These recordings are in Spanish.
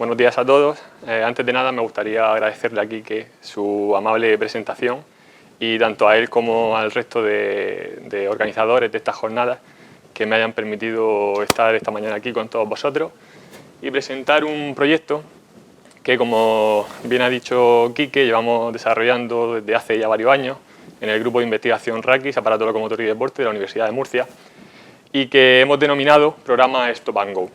Buenos días a todos. Antes de nada me gustaría agradecerle a Quique su amable presentación y tanto a él como al resto de organizadores de estas jornadas que me hayan permitido estar esta mañana aquí con todos vosotros y presentar un proyecto que, como bien ha dicho Quique, llevamos desarrollando desde hace ya varios años en el grupo de investigación RAKIS, Aparato Locomotor y Deporte de la Universidad de Murcia, y que hemos denominado Programa Stop and Go.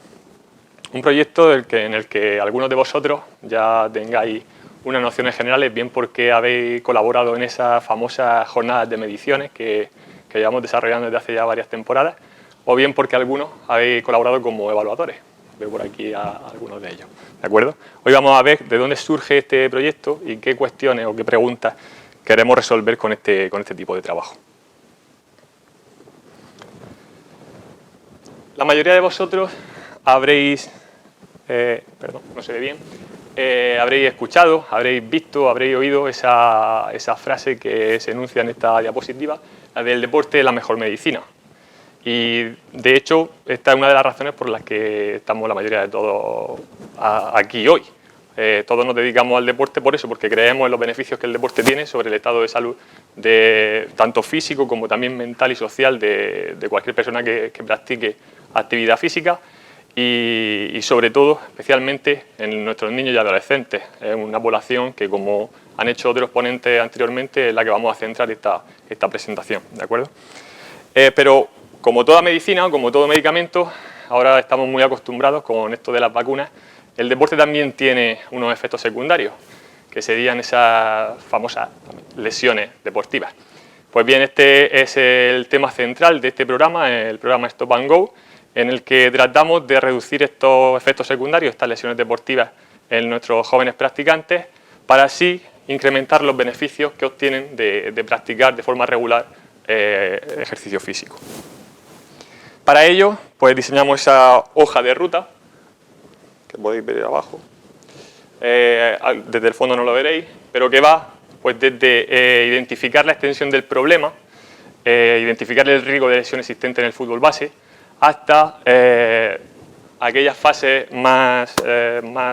Un proyecto en el que algunos de vosotros ya tengáis unas nociones generales, bien porque habéis colaborado en esas famosas jornadas de mediciones que llevamos desarrollando desde hace ya varias temporadas, o bien porque algunos habéis colaborado como evaluadores. Veo por aquí a algunos de ellos. ¿De acuerdo? Hoy vamos a ver de dónde surge este proyecto y qué cuestiones o qué preguntas queremos resolver con este tipo de trabajo. La mayoría de vosotros habréis... perdón, no se ve bien. Habréis escuchado, habréis visto, habréis oído esa frase que se enuncia en esta diapositiva, la del deporte es la mejor medicina. Y de hecho, esta es una de las razones por las que estamos la mayoría de todos aquí hoy. Todos nos dedicamos al deporte por eso, porque creemos en los beneficios que el deporte tiene sobre el estado de salud tanto físico como también mental y social de cualquier persona que practique actividad física. Y sobre todo, especialmente en nuestros niños y adolescentes. Es una población que, como han hecho otros ponentes anteriormente, es la que vamos a centrar esta presentación, ¿de acuerdo? Pero, como toda medicina o como todo medicamento, ahora estamos muy acostumbrados con esto de las vacunas. El deporte también tiene unos efectos secundarios, que serían esas famosas lesiones deportivas. Pues bien, este es el tema central de este programa, el programa Stop and Go, en el que tratamos de reducir estos efectos secundarios, estas lesiones deportivas en nuestros jóvenes practicantes, para así incrementar los beneficios que obtienen de practicar de forma regular ejercicio físico. Para ello, pues diseñamos esa hoja de ruta, que podéis ver abajo. Desde el fondo no lo veréis, pero que va pues desde identificar la extensión del problema, identificar el riesgo de lesión existente en el fútbol base, hasta aquellas fases más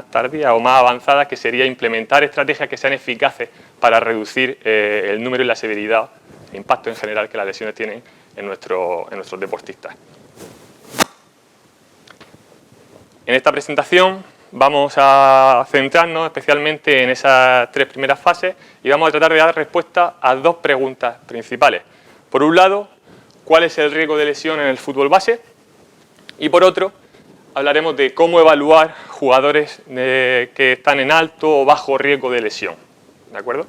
tardías o más avanzadas, que sería implementar estrategias que sean eficaces para reducir el número y la severidad e impacto en general que las lesiones tienen en nuestros deportistas. En esta presentación vamos a centrarnos especialmente en esas tres primeras fases y vamos a tratar de dar respuesta a dos preguntas principales. Por un lado, ¿cuál es el riesgo de lesión en el fútbol base? Y por otro, hablaremos de cómo evaluar jugadores que están en alto o bajo riesgo de lesión. ¿De acuerdo?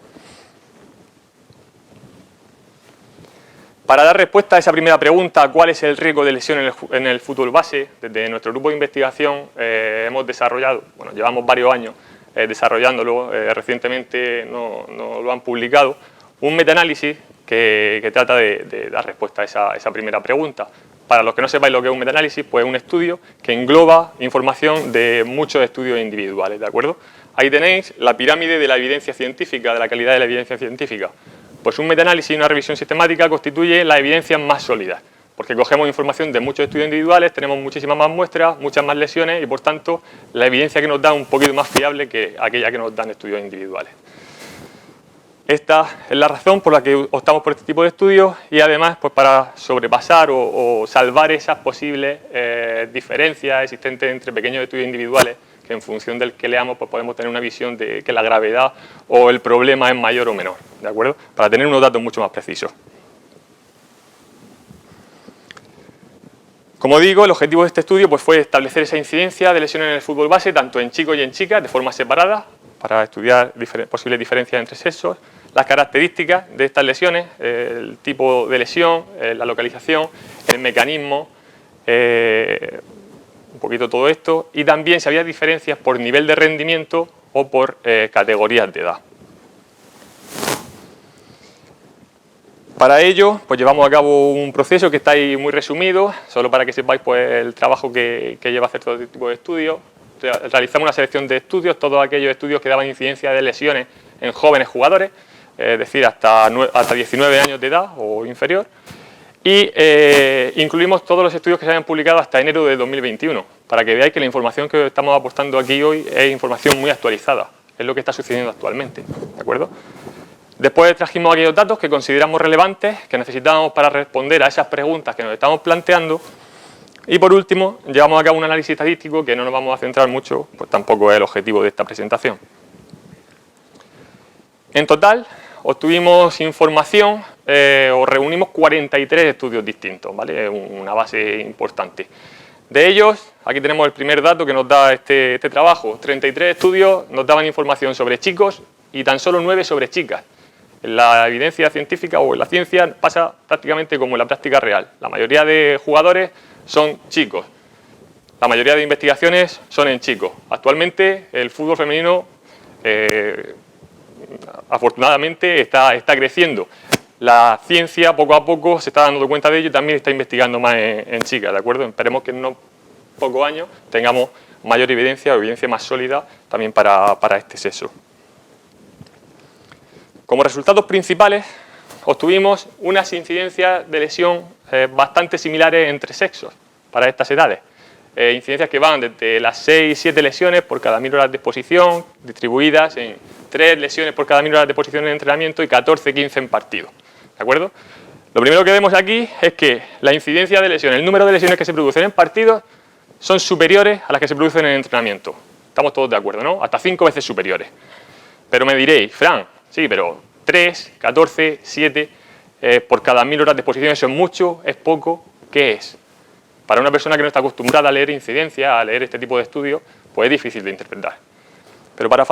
Para dar respuesta a esa primera pregunta, ¿cuál es el riesgo de lesión en el fútbol base? Desde nuestro grupo de investigación hemos desarrollado, bueno, llevamos varios años desarrollándolo, recientemente nos lo han publicado, un metaanálisis que trata de dar respuesta a esa primera pregunta. Para los que no sepáis lo que es un metaanálisis, pues es un estudio que engloba información de muchos estudios individuales, ¿de acuerdo? Ahí tenéis la pirámide de la evidencia científica, de la calidad de la evidencia científica. Pues un metaanálisis y una revisión sistemática constituye la evidencia más sólida, porque cogemos información de muchos estudios individuales, tenemos muchísimas más muestras, muchas más lesiones y, por tanto, la evidencia que nos da es un poquito más fiable que aquella que nos dan estudios individuales. Esta es la razón por la que optamos por este tipo de estudios y, además, pues para sobrepasar o salvar esas posibles diferencias existentes entre pequeños estudios individuales, que en función del que leamos pues podemos tener una visión de que la gravedad o el problema es mayor o menor, ¿de acuerdo? Para tener unos datos mucho más precisos. Como digo, el objetivo de este estudio pues fue establecer esa incidencia de lesiones en el fútbol base, tanto en chicos y en chicas, de forma separada, para estudiar posibles diferencias entre sexos, las características de estas lesiones, el tipo de lesión, la localización, el mecanismo, un poquito todo esto, y también si había diferencias por nivel de rendimiento o por categorías de edad. Para ello, pues llevamos a cabo un proceso que está ahí muy resumido, solo para que sepáis pues el trabajo que lleva a hacer todo este tipo de estudios. Realizamos una selección de estudios, todos aquellos estudios que daban incidencia de lesiones en jóvenes jugadores, es decir, hasta 19 años de edad o inferior, y incluimos todos los estudios que se habían publicado hasta enero de 2021. para que veáis que la información que estamos aportando aquí hoy es información muy actualizada, es lo que está sucediendo actualmente, ¿de acuerdo? Después trajimos aquellos datos que consideramos relevantes, que necesitábamos para responder a esas preguntas que nos estamos planteando. Y por último, llevamos a cabo un análisis estadístico que no nos vamos a centrar mucho, pues tampoco es el objetivo de esta presentación. En total, obtuvimos información, o reunimos 43 estudios distintos, ¿vale? Es una base importante. De ellos, aquí tenemos el primer dato que nos da este trabajo. 33 estudios nos daban información sobre chicos y tan solo 9 sobre chicas. En la evidencia científica o en la ciencia pasa prácticamente como en la práctica real. La mayoría de jugadores son chicos. La mayoría de investigaciones son en chicos. Actualmente el fútbol femenino afortunadamente está creciendo. La ciencia poco a poco se está dando cuenta de ello y también está investigando más en chicas, ¿de acuerdo? Esperemos que en unos pocos años tengamos mayor evidencia o evidencia más sólida también para este sexo. Como resultados principales obtuvimos unas incidencias de lesión bastante similares entre sexos para estas edades. Incidencias que van desde las 6 y 7 lesiones por cada 1000 horas de exposición, distribuidas en 3 lesiones por cada 1000 horas de exposición en entrenamiento y 14-15 en partido. ¿De acuerdo? Lo primero que vemos aquí es que la incidencia de lesiones, el número de lesiones que se producen en partidos, son superiores a las que se producen en entrenamiento. Estamos todos de acuerdo, ¿no? Hasta 5 veces superiores. Pero me diréis, Fran, sí, pero 3, 14, 7 por cada 1000 horas de exposición, ¿eso es mucho? ¿Es poco? ¿Qué es? Para una persona que no está acostumbrada a leer incidencia, a leer este tipo de estudios, pues es difícil de interpretar. Pero para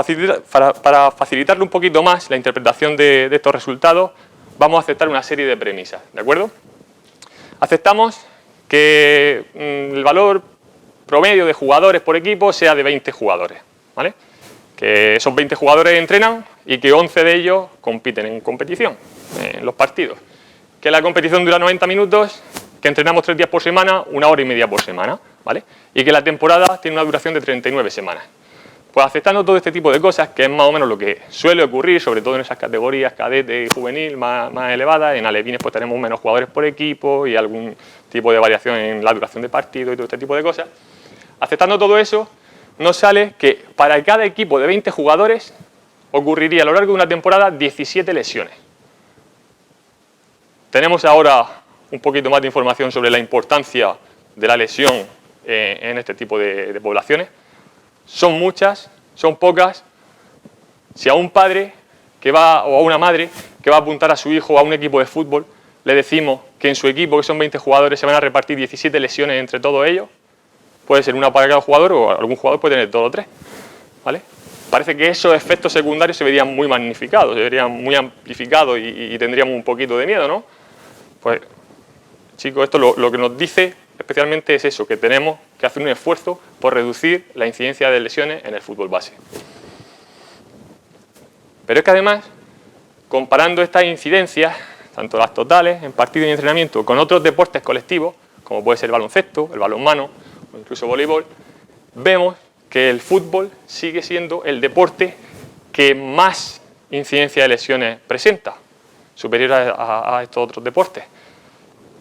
facilitarle un poquito más la interpretación de estos resultados, vamos a aceptar una serie de premisas, ¿de acuerdo? Aceptamos que el valor promedio de jugadores por equipo sea de 20 jugadores, ¿vale? Que esos 20 jugadores entrenan y que 11 de ellos compiten en competición, en los partidos. Que la competición dura 90 minutos, que entrenamos 3 días por semana, 1 hora y media por semana, ¿vale? Y que la temporada tiene una duración de 39 semanas. Pues aceptando todo este tipo de cosas, que es más o menos lo que suele ocurrir, sobre todo en esas categorías cadete y juvenil más elevadas, en alevines pues tenemos menos jugadores por equipo y algún tipo de variación en la duración de partido y todo este tipo de cosas. Aceptando todo eso, nos sale que para cada equipo de 20 jugadores ocurriría a lo largo de una temporada 17 lesiones. Tenemos ahora un poquito más de información sobre la importancia de la lesión en este tipo de poblaciones. Son muchas, son pocas. Si a un padre o a una madre que va a apuntar a su hijo a un equipo de fútbol, le decimos que en su equipo, que son 20 jugadores, se van a repartir 17 lesiones entre todos ellos, puede ser una para cada jugador o algún jugador puede tener 2 o 3, ¿vale? Parece que esos efectos secundarios se verían muy magnificados, se verían muy amplificados y tendríamos un poquito de miedo, ¿no? Pues, chicos, esto lo que nos dice especialmente es eso, que tenemos que hacer un esfuerzo por reducir la incidencia de lesiones en el fútbol base. Pero es que además, comparando estas incidencias, tanto las totales en partido y entrenamiento, con otros deportes colectivos, como puede ser el baloncesto, el balonmano o incluso voleibol, vemos que el fútbol sigue siendo el deporte que más incidencia de lesiones presenta, superior a estos otros deportes,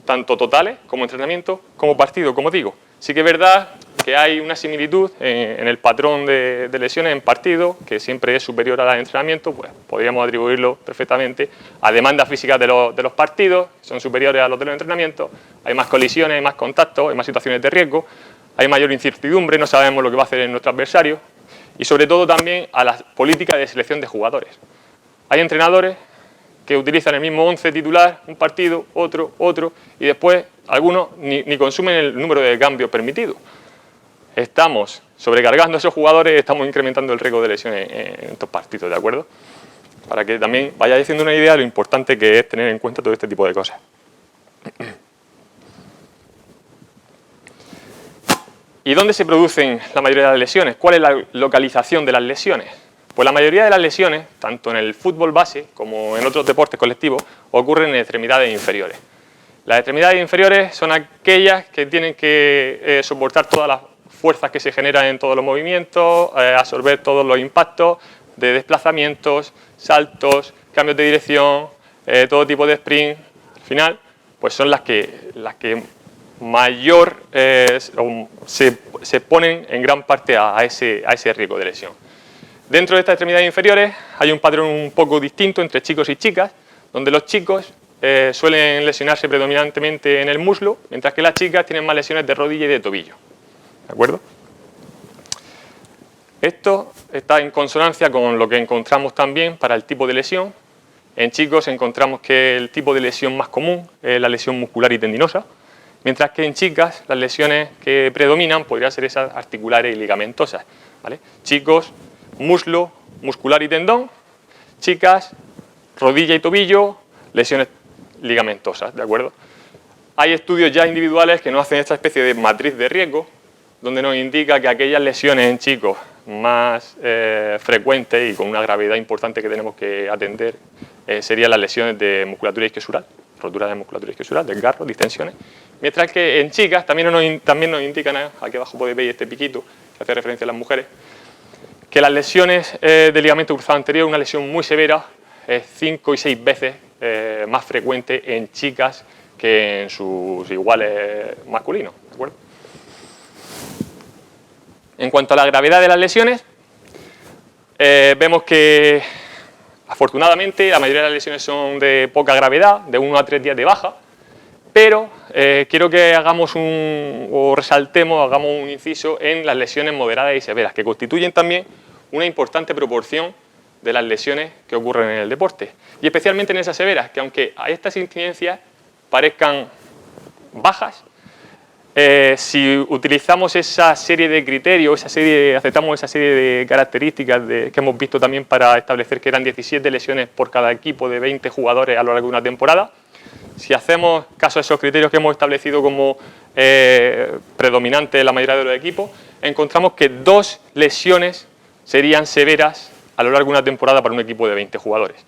tanto totales como entrenamiento, como partido, como digo. Sí que es verdad que hay una similitud en el patrón de lesiones en partido, que siempre es superior a la de entrenamiento, pues podríamos atribuirlo perfectamente a demandas físicas de los partidos, que son superiores a los de los entrenamientos, hay más colisiones, hay más contactos, hay más situaciones de riesgo, hay mayor incertidumbre, no sabemos lo que va a hacer nuestro adversario, y sobre todo también a las políticas de selección de jugadores. Hay entrenadores que utilizan el mismo 11 titular, un partido, otro, y después algunos ni consumen el número de cambios permitido. Estamos sobrecargando a esos jugadores, estamos incrementando el riesgo de lesiones en estos partidos, ¿de acuerdo? Para que también vayáis haciendo una idea de lo importante que es tener en cuenta todo este tipo de cosas. ¿Y dónde se producen la mayoría de las lesiones? ¿Cuál es la localización de las lesiones? Pues la mayoría de las lesiones, tanto en el fútbol base como en otros deportes colectivos, ocurren en extremidades inferiores. Las extremidades inferiores son aquellas que tienen que soportar todas las fuerzas que se generan en todos los movimientos, absorber todos los impactos de desplazamientos, saltos, cambios de dirección, todo tipo de sprint. Al final, pues son las que mayor se ponen en gran parte a ese riesgo de lesión. Dentro de estas extremidades inferiores hay un patrón un poco distinto entre chicos y chicas, donde los chicos suelen lesionarse predominantemente en el muslo, mientras que las chicas tienen más lesiones de rodilla y de tobillo. ¿De acuerdo? Esto está en consonancia con lo que encontramos también para el tipo de lesión. En chicos encontramos que el tipo de lesión más común es la lesión muscular y tendinosa, mientras que en chicas las lesiones que predominan podrían ser esas articulares y ligamentosas, ¿vale? Chicos, muslo, muscular y tendón; chicas, rodilla y tobillo, lesiones ligamentosas, ¿de acuerdo? Hay estudios ya individuales que nos hacen esta especie de matriz de riesgo, donde nos indica que aquellas lesiones en chicos más frecuentes y con una gravedad importante que tenemos que atender serían las lesiones de musculatura isquiosural, rotura de musculatura isquiosural, desgarros, distensiones, mientras que en chicas también nos indican, aquí abajo podéis ver este piquito que hace referencia a las mujeres, que las lesiones de ligamento cruzado anterior, una lesión muy severa, es 5 y 6 veces más frecuente en chicas que en sus iguales masculinos, ¿de acuerdo? En cuanto a la gravedad de las lesiones, vemos que afortunadamente la mayoría de las lesiones son de poca gravedad, de 1 a 3 días de baja, pero quiero que hagamos hagamos un inciso en las lesiones moderadas y severas, que constituyen también una importante proporción de las lesiones que ocurren en el deporte, y especialmente en esas severas, que aunque a estas incidencias parezcan bajas, si utilizamos esa serie de criterios, aceptamos esa serie de características que hemos visto también para establecer que eran 17 lesiones por cada equipo de 20 jugadores a lo largo de una temporada, si hacemos caso a esos criterios que hemos establecido como predominantes en la mayoría de los equipos, encontramos que 2 lesiones serían severas a lo largo de una temporada para un equipo de 20 jugadores.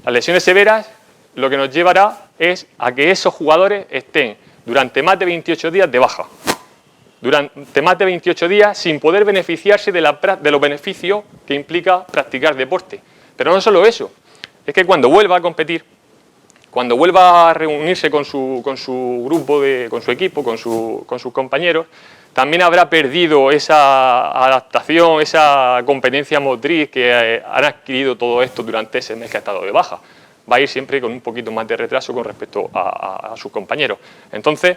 Las lesiones severas lo que nos llevará es a que esos jugadores estén durante más de 28 días de baja, durante más de 28 días sin poder beneficiarse de los beneficios que implica practicar deporte. Pero no solo eso, es que cuando vuelva a competir, cuando vuelva a reunirse con su grupo, con su equipo, con sus compañeros, también habrá perdido esa adaptación, esa competencia motriz que han adquirido todo esto durante ese mes que ha estado de baja. Va a ir siempre con un poquito más de retraso con respecto a sus compañeros. Entonces,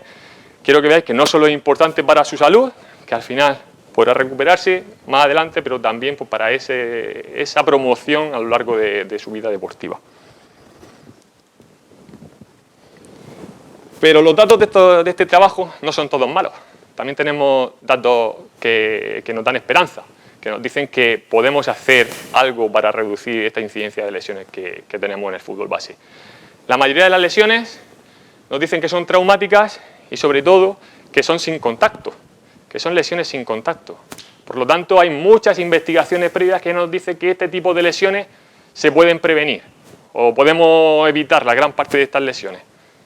quiero que veáis que no solo es importante para su salud, que al final podrá recuperarse más adelante, pero también pues, para esa promoción a lo largo de su vida deportiva. Pero los datos de este trabajo no son todos malos. También tenemos datos que nos dan esperanza, que nos dicen que podemos hacer algo para reducir esta incidencia de lesiones que tenemos en el fútbol base. La mayoría de las lesiones nos dicen que son traumáticas y sobre todo que son sin contacto, que son lesiones sin contacto. Por lo tanto, hay muchas investigaciones previas que nos dicen que este tipo de lesiones se pueden prevenir o podemos evitar la gran parte de estas lesiones,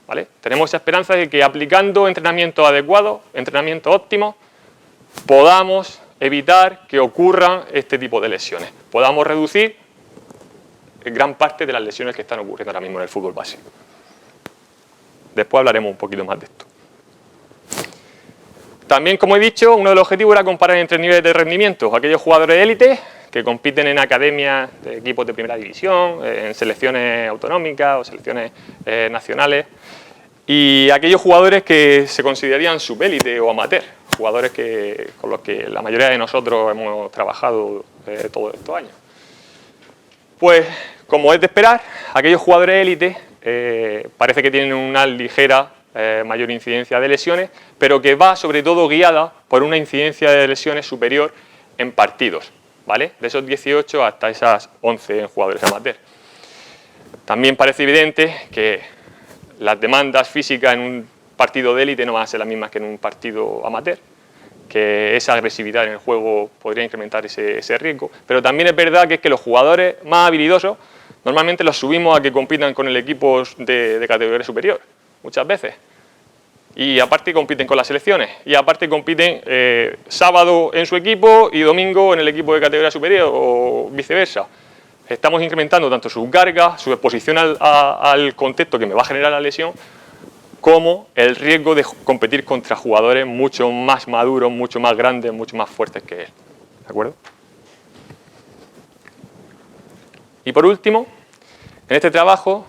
¿vale? Tenemos esa esperanza de que aplicando entrenamiento adecuado, entrenamiento óptimo, podamos evitar que ocurran este tipo de lesiones, podamos reducir gran parte de las lesiones que están ocurriendo ahora mismo en el fútbol base. Después hablaremos un poquito más de esto. También, como he dicho, uno de los objetivos era comparar entre niveles de rendimiento aquellos jugadores de élite que compiten en academias de equipos de primera división, en selecciones autonómicas o selecciones nacionales, y aquellos jugadores que se considerarían subélite o amateur, jugadores con los que la mayoría de nosotros hemos trabajado todos estos años. Pues, como es de esperar, aquellos jugadores de élite parece que tienen una ligera mayor incidencia de lesiones, pero que va sobre todo guiada por una incidencia de lesiones superior en partidos, ¿vale? De esos 18 hasta esas 11 en jugadores amateur. También parece evidente que las demandas físicas en un partido de élite no van a ser las mismas que en un partido amateur, que esa agresividad en el juego podría incrementar ese riesgo, pero también es verdad que los jugadores más habilidosos normalmente los subimos a que compitan con el equipo de categoría superior, muchas veces. Y aparte compiten con las selecciones, y aparte compiten sábado en su equipo y domingo en el equipo de categoría superior o viceversa. Estamos incrementando tanto su carga, su exposición al contexto que me va a generar la lesión, como el riesgo de competir contra jugadores mucho más maduros, mucho más grandes, mucho más fuertes que él. ¿De acuerdo? Y por último, en este trabajo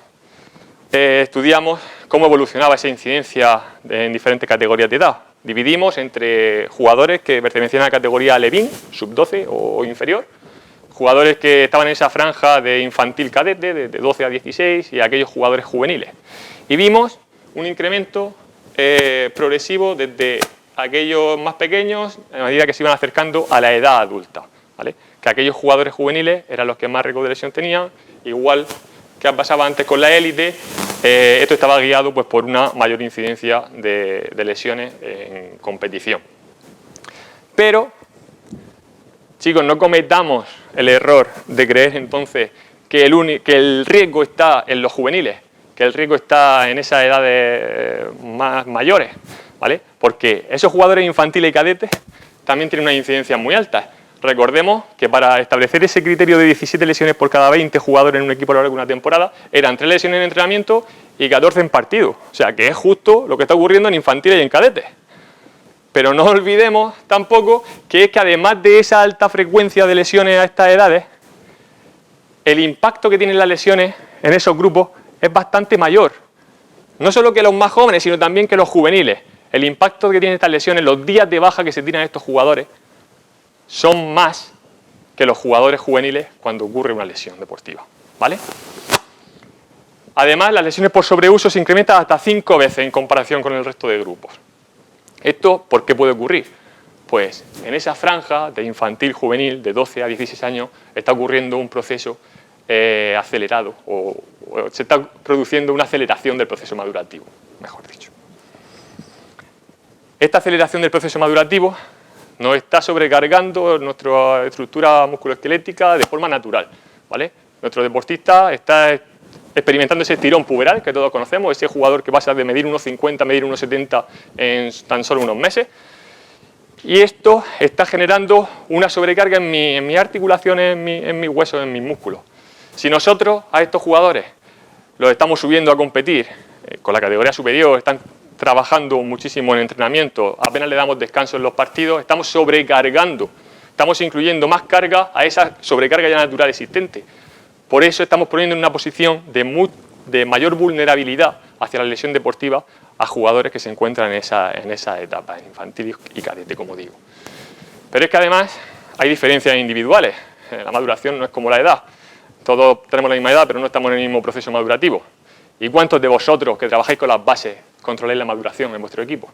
estudiamos cómo evolucionaba esa incidencia en diferentes categorías de edad. Dividimos entre jugadores que pertenecían a la categoría Levin, sub-12 o inferior, jugadores que estaban en esa franja de infantil cadete, de 12 a 16, y aquellos jugadores juveniles. Y vimos un incremento progresivo desde aquellos más pequeños a medida que se iban acercando a la edad adulta, ¿vale? Que aquellos jugadores juveniles eran los que más riesgo de lesión tenían, igual que pasaba antes con la élite. Esto estaba guiado pues, por una mayor incidencia de lesiones en competición. Pero, chicos, no cometamos el error de creer entonces que el riesgo está en los juveniles, que el riesgo está en esas edades más mayores, ¿vale? Porque esos jugadores infantiles y cadetes también tienen una incidencia muy alta. Recordemos que para establecer ese criterio de 17 lesiones por cada 20 jugadores en un equipo a lo largo de una temporada, eran 3 lesiones en entrenamiento y 14 en partido. O sea, que es justo lo que está ocurriendo en infantiles y en cadetes. Pero no olvidemos tampoco que es que además de esa alta frecuencia de lesiones a estas edades, el impacto que tienen las lesiones en esos grupos es bastante mayor. No solo que los más jóvenes, sino también que los juveniles. El impacto que tienen estas lesiones, los días de baja que se tiran estos jugadores, son más que los jugadores juveniles cuando ocurre una lesión deportiva, ¿vale? Además, las lesiones por sobreuso se incrementan hasta 5 veces en comparación con el resto de grupos. ¿Esto por qué puede ocurrir? Pues en esa franja de infantil juvenil de 12 a 16 años está ocurriendo un proceso acelerado o se está produciendo una aceleración del proceso madurativo, mejor dicho. Esta aceleración del proceso madurativo nos está sobrecargando nuestra estructura musculoesquelética de forma natural, ¿vale? Nuestro deportista está experimentando ese tirón puberal que todos conocemos, ese jugador que pasa de medir 1,50 a medir 1,70 en tan solo unos meses. Y esto está generando una sobrecarga en mis articulaciones, en mis huesos, en mis músculos. Si nosotros a estos jugadores los estamos subiendo a competir con la categoría superior, están trabajando muchísimo en entrenamiento, apenas le damos descanso en los partidos, estamos sobrecargando, estamos incluyendo más carga a esa sobrecarga ya natural existente. Por eso estamos poniendo en una posición de mayor vulnerabilidad hacia la lesión deportiva a jugadores que se encuentran en esa etapa, en infantil y cadete, como digo. Pero es que además hay diferencias individuales. La maduración no es como la edad. Todos tenemos la misma edad, pero no estamos en el mismo proceso madurativo. ¿Y cuántos de vosotros que trabajáis con las bases controláis la maduración en vuestro equipo?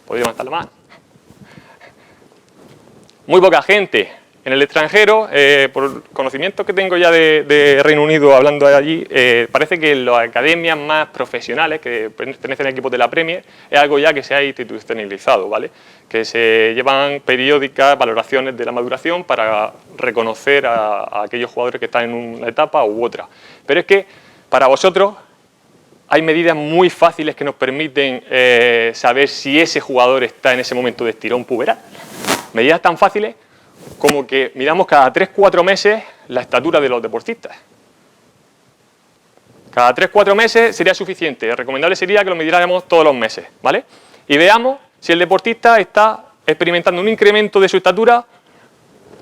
¿Podéis levantar la mano? Muy poca gente. En el extranjero, por conocimientos que tengo ya de Reino Unido hablando de allí, parece que en las academias más profesionales que pertenecen a equipos de la Premier es algo ya que se ha institucionalizado, ¿vale? Que se llevan periódicas valoraciones de la maduración para reconocer a aquellos jugadores que están en una etapa u otra. Pero es que para vosotros hay medidas muy fáciles que nos permiten saber si ese jugador está en ese momento de estirón puberal. Medidas tan fáciles como que miramos cada 3-4 meses la estatura de los deportistas. Cada 3-4 meses sería suficiente. Lo recomendable sería que lo midiéramos todos los meses, ¿vale? Y veamos si el deportista está experimentando un incremento de su estatura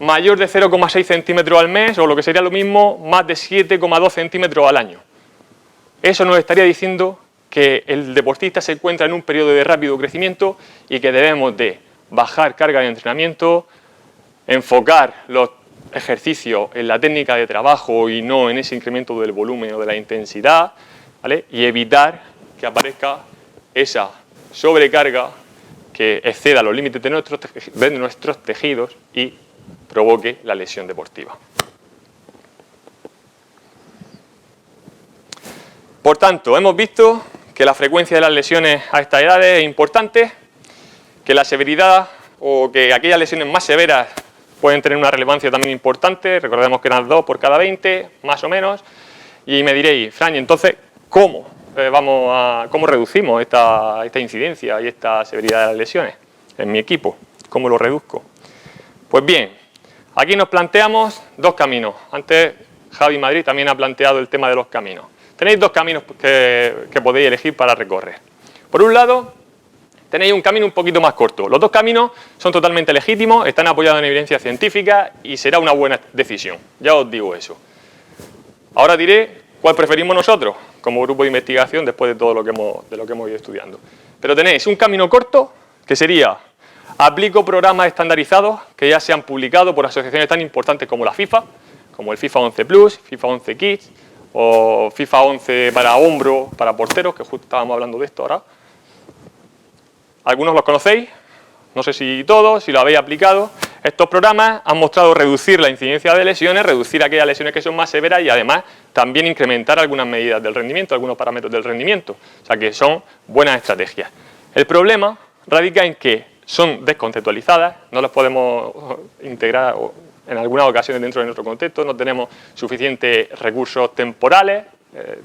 mayor de 0,6 centímetros al mes o lo que sería lo mismo, más de 7,2 centímetros al año. Eso nos estaría diciendo que el deportista se encuentra en un periodo de rápido crecimiento y que debemos de bajar carga de entrenamiento, enfocar los ejercicios en la técnica de trabajo y no en ese incremento del volumen o de la intensidad, ¿vale? Y evitar que aparezca esa sobrecarga que exceda los límites de nuestros tejidos y provoque la lesión deportiva. Por tanto, hemos visto que la frecuencia de las lesiones a estas edades es importante, que la severidad o que aquellas lesiones más severas pueden tener una relevancia también importante. Recordemos que eran 2 por cada 20, más o menos. Y me diréis, Fran, entonces, ¿cómo reducimos esta incidencia y esta severidad de las lesiones en mi equipo? ¿Cómo lo reduzco? Pues bien, aquí nos planteamos 2 caminos. Antes Javi Madrid también ha planteado el tema de los caminos. tenéis dos caminos que podéis elegir para recorrer. Por un lado, tenéis un camino un poquito más corto. Los dos caminos son totalmente legítimos, están apoyados en evidencia científica y será una buena decisión. Ya os digo eso. Ahora diré cuál preferimos nosotros como grupo de investigación después de todo lo que hemos ido estudiando. Pero tenéis un camino corto que sería: aplico programas estandarizados que ya se han publicado por asociaciones tan importantes como la FIFA, como el FIFA 11 Plus, FIFA 11 Kids o FIFA 11 para hombro, para porteros, que justo estábamos hablando de esto ahora. Algunos los conocéis, no sé si todos, si lo habéis aplicado. Estos programas han mostrado reducir la incidencia de lesiones, reducir aquellas lesiones que son más severas y además también incrementar algunas medidas del rendimiento, algunos parámetros del rendimiento. O sea que son buenas estrategias. El problema radica en que son descontextualizadas, no las podemos integrar en algunas ocasiones dentro de nuestro contexto, no tenemos suficientes recursos temporales,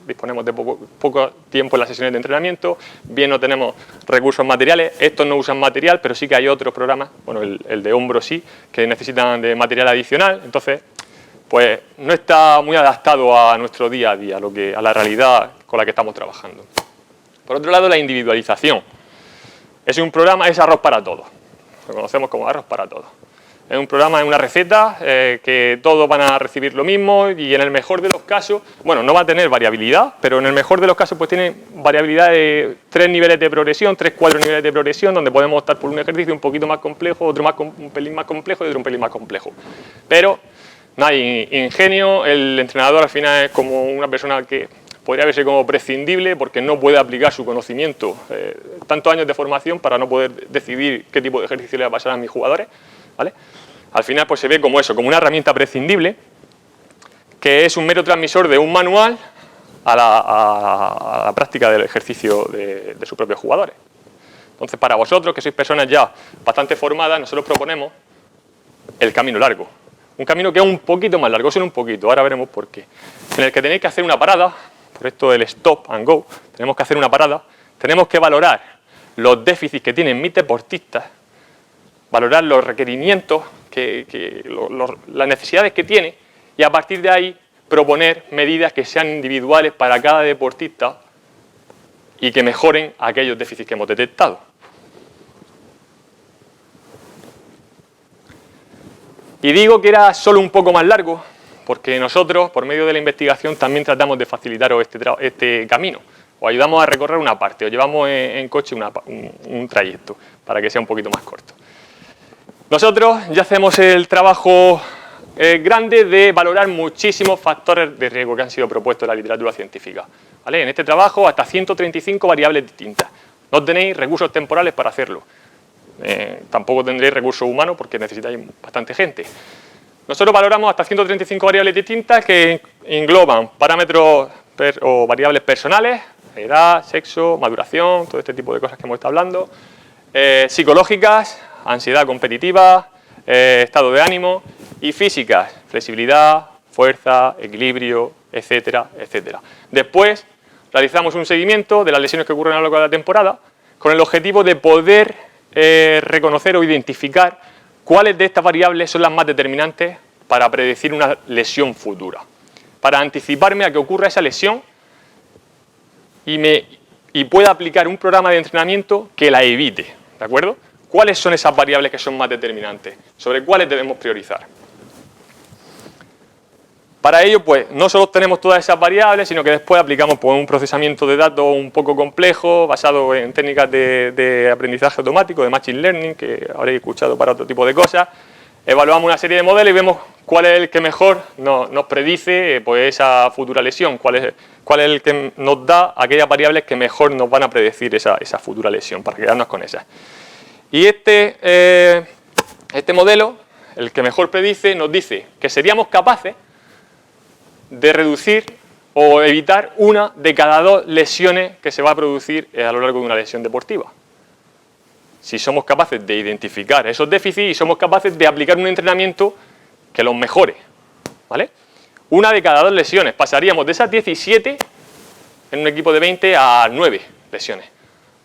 disponemos de poco tiempo en las sesiones de entrenamiento, bien no tenemos recursos materiales. Estos no usan material, pero sí que hay otros programas, bueno, el de hombro sí, que necesitan de material adicional. Entonces, pues no está muy adaptado a nuestro día a día, a la realidad con la que estamos trabajando. Por otro lado, la individualización. Es un programa, es arroz para todos, lo conocemos como arroz para todos. Es un programa, es una receta que todos van a recibir lo mismo y en el mejor de los casos, bueno, no va a tener variabilidad, pero en el mejor de los casos pues tiene variabilidad de 3 niveles de progresión, 3-4 niveles de progresión, donde podemos optar por un ejercicio un poquito más complejo, otro un pelín más complejo y otro un pelín más complejo. Pero no hay ingenio, el entrenador al final es como una persona que podría verse como prescindible porque no puede aplicar su conocimiento, tantos años de formación para no poder decidir qué tipo de ejercicio le va a pasar a mis jugadores, ¿vale? Al final pues se ve como eso, como una herramienta prescindible que es un mero transmisor de un manual a la práctica del ejercicio de sus propios jugadores. Entonces, para vosotros, que sois personas ya bastante formadas, nosotros proponemos el camino largo. Un camino que es un poquito más largo, solo un poquito, ahora veremos por qué. En el que tenéis que hacer una parada, por esto del stop and go, tenemos que hacer una parada, tenemos que valorar los déficits que tienen mis deportistas, valorar los requerimientos, las necesidades que tiene y a partir de ahí proponer medidas que sean individuales para cada deportista y que mejoren aquellos déficits que hemos detectado. Y digo que era solo un poco más largo porque nosotros, por medio de la investigación, también tratamos de facilitaros este camino. Os ayudamos a recorrer una parte, os llevamos en coche un trayecto para que sea un poquito más corto. Nosotros ya hacemos el trabajo grande de valorar muchísimos factores de riesgo que han sido propuestos en la literatura científica, ¿vale? En este trabajo hasta 135 variables distintas. No tenéis recursos temporales para hacerlo. Tampoco tendréis recursos humanos porque necesitáis bastante gente. Nosotros valoramos hasta 135 variables distintas que engloban parámetros o variables personales, edad, sexo, maduración, todo este tipo de cosas que hemos estado hablando, psicológicas, ansiedad competitiva, estado de ánimo, y físicas, flexibilidad, fuerza, equilibrio, etcétera, etcétera. Después realizamos un seguimiento de las lesiones que ocurren a lo largo de la temporada con el objetivo de poder reconocer o identificar cuáles de estas variables son las más determinantes para predecir una lesión futura, para anticiparme a que ocurra esa lesión y pueda aplicar un programa de entrenamiento que la evite, ¿de acuerdo? ¿Cuáles son esas variables que son más determinantes? ¿Sobre cuáles debemos priorizar? Para ello, pues, no solo tenemos todas esas variables, sino que después aplicamos pues, un procesamiento de datos un poco complejo, basado en técnicas de aprendizaje automático, de Machine Learning, que habréis escuchado para otro tipo de cosas. Evaluamos una serie de modelos y vemos cuál es el que mejor nos predice pues, esa futura lesión, cuál es el que nos da aquellas variables que mejor nos van a predecir esa futura lesión, para quedarnos con esas. Y este modelo, el que mejor predice, nos dice que seríamos capaces de reducir o evitar una de cada 2 lesiones que se va a producir a lo largo de una lesión deportiva. Si somos capaces de identificar esos déficits y somos capaces de aplicar un entrenamiento que los mejore, ¿vale? Una de cada 2 lesiones. Pasaríamos de esas 17 en un equipo de 20 a 9 lesiones.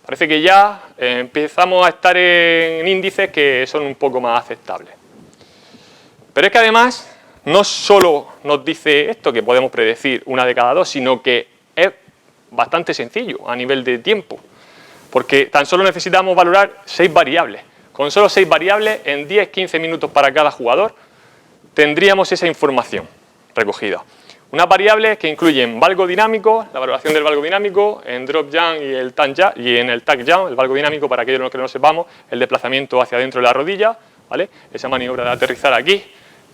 Parece que ya empezamos a estar en índices que son un poco más aceptables. Pero es que además no solo nos dice esto, que podemos predecir una de cada 2, sino que es bastante sencillo a nivel de tiempo, porque tan solo necesitamos valorar 6 variables. Con solo 6 variables, en 10-15 minutos para cada jugador, tendríamos esa información recogida. Unas variables que incluyen valgo dinámico, la valoración del valgo dinámico, en drop jump y en el tag jump, el valgo dinámico, para aquellos que no lo sepamos, el desplazamiento hacia adentro de la rodilla, ¿vale? Esa maniobra de aterrizar aquí,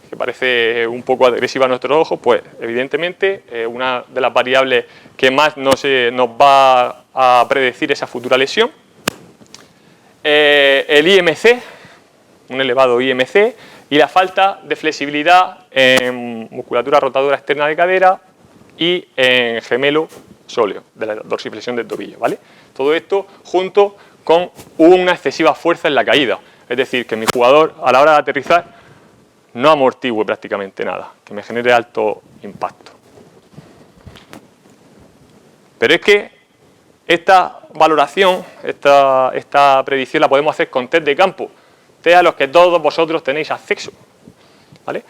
que parece un poco agresiva a nuestros ojos, pues evidentemente una de las variables que más nos va a predecir esa futura lesión. El IMC, un elevado IMC, y la falta de flexibilidad en musculatura rotadora externa de cadera y en gemelo sóleo, de la dorsiflexión del tobillo, ¿vale? Todo esto junto con una excesiva fuerza en la caída, es decir, que mi jugador a la hora de aterrizar no amortigüe prácticamente nada, que me genere alto impacto. Pero es que esta valoración, esta predicción la podemos hacer con test de campo, test a los que todos vosotros tenéis acceso, ¿vale?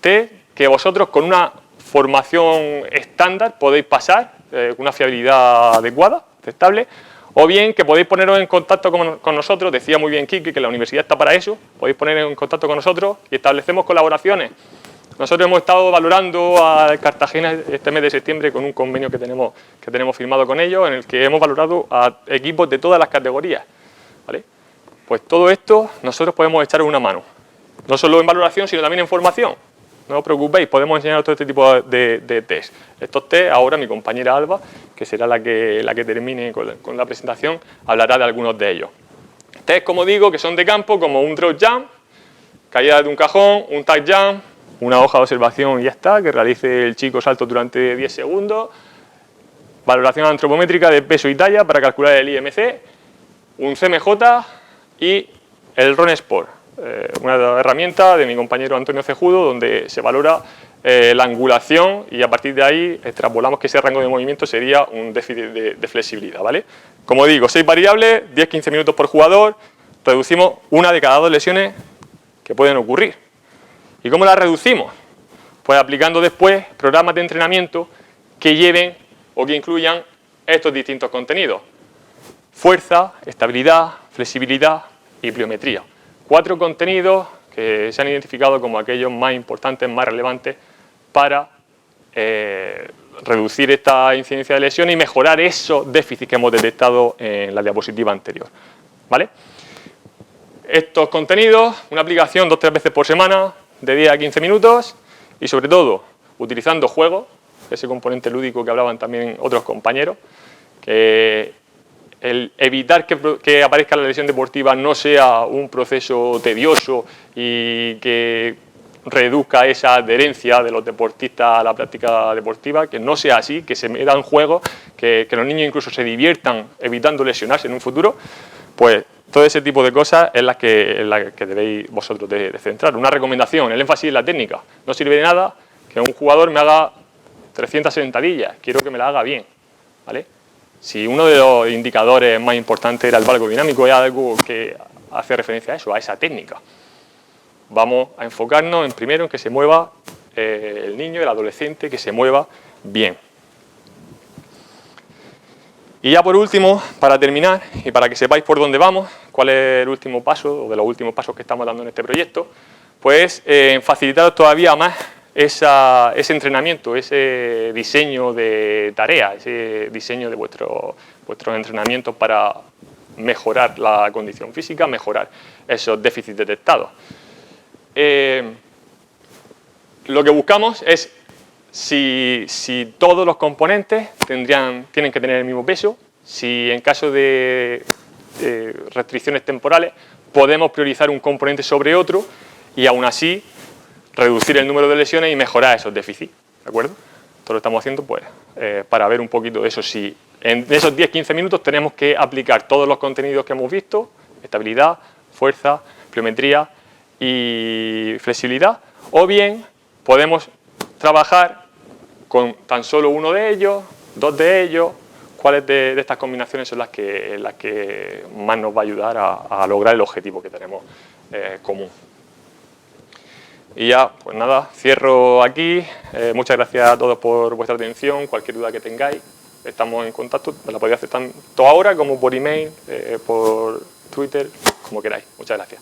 Test que vosotros con una formación estándar podéis pasar, con una fiabilidad adecuada, aceptable, o bien que podéis poneros en contacto con nosotros. Decía muy bien Quique que la universidad está para eso, podéis poneros en contacto con nosotros y establecemos colaboraciones. Nosotros hemos estado valorando a Cartagena este mes de septiembre con un convenio que tenemos firmado con ellos, en el que hemos valorado a equipos de todas las categorías, ¿vale? Pues todo esto nosotros podemos echar una mano, no solo en valoración, sino también en formación. No os preocupéis, podemos enseñaros todo este tipo de test. Estos test, ahora mi compañera Alba, que será la que termine con la presentación, hablará de algunos de ellos. Test, como digo, que son de campo, como un drop jump, caída de un cajón, un tag jump, una hoja de observación y ya está, que realice el chico salto durante 10 segundos, valoración antropométrica de peso y talla para calcular el IMC, un CMJ y el Run Sport, una herramienta de mi compañero Antonio Cejudo, donde se valora la angulación y a partir de ahí extrapolamos que ese rango de movimiento sería un déficit de flexibilidad, ¿vale? Como digo, 6 variables, 10-15 minutos por jugador, reducimos una de cada 2 lesiones que pueden ocurrir. ¿Y cómo las reducimos? Pues aplicando después programas de entrenamiento que lleven o que incluyan estos distintos contenidos: fuerza, estabilidad, flexibilidad y pliometría. 4 contenidos que se han identificado como aquellos más importantes, más relevantes para reducir esta incidencia de lesiones y mejorar esos déficits que hemos detectado en la diapositiva anterior, ¿vale? Estos contenidos, una aplicación 2-3 veces por semana, de 10 a 15 minutos y sobre todo utilizando juegos, ese componente lúdico que hablaban también otros compañeros, que el evitar que aparezca la lesión deportiva no sea un proceso tedioso y que reduzca esa adherencia de los deportistas a la práctica deportiva, que no sea así, que se metan juegos, que los niños incluso se diviertan evitando lesionarse en un futuro, pues todo ese tipo de cosas es la que debéis vosotros de centrar. Una recomendación, el énfasis en la técnica. No sirve de nada que un jugador me haga 300 sentadillas, quiero que me la haga bien, ¿vale? Si uno de los indicadores más importantes era el valgo dinámico, es algo que hace referencia a eso, a esa técnica. Vamos a enfocarnos primero en que se mueva el niño, el adolescente, que se mueva bien. Y ya por último, para terminar y para que sepáis por dónde vamos, cuál es el último paso o de los últimos pasos que estamos dando en este proyecto, pues facilitaros todavía más ese entrenamiento, ese diseño de tareas, ese diseño de vuestros entrenamientos para mejorar la condición física, mejorar esos déficits detectados. Lo que buscamos es si todos los componentes tienen que tener el mismo peso, si en caso de restricciones temporales podemos priorizar un componente sobre otro y aún así reducir el número de lesiones y mejorar esos déficits, ¿de acuerdo? Esto lo estamos haciendo pues para ver un poquito de eso. Si en esos 10-15 minutos tenemos que aplicar todos los contenidos que hemos visto, estabilidad, fuerza, pliometría y flexibilidad, o bien podemos trabajar con tan solo uno de ellos, 2 de ellos, cuáles de estas combinaciones son las que más nos va a ayudar a lograr el objetivo que tenemos común. Y ya, pues nada, cierro aquí. Muchas gracias a todos por vuestra atención, cualquier duda que tengáis. estamos en contacto, me la podéis hacer tanto ahora como por email, por Twitter, como queráis. Muchas gracias.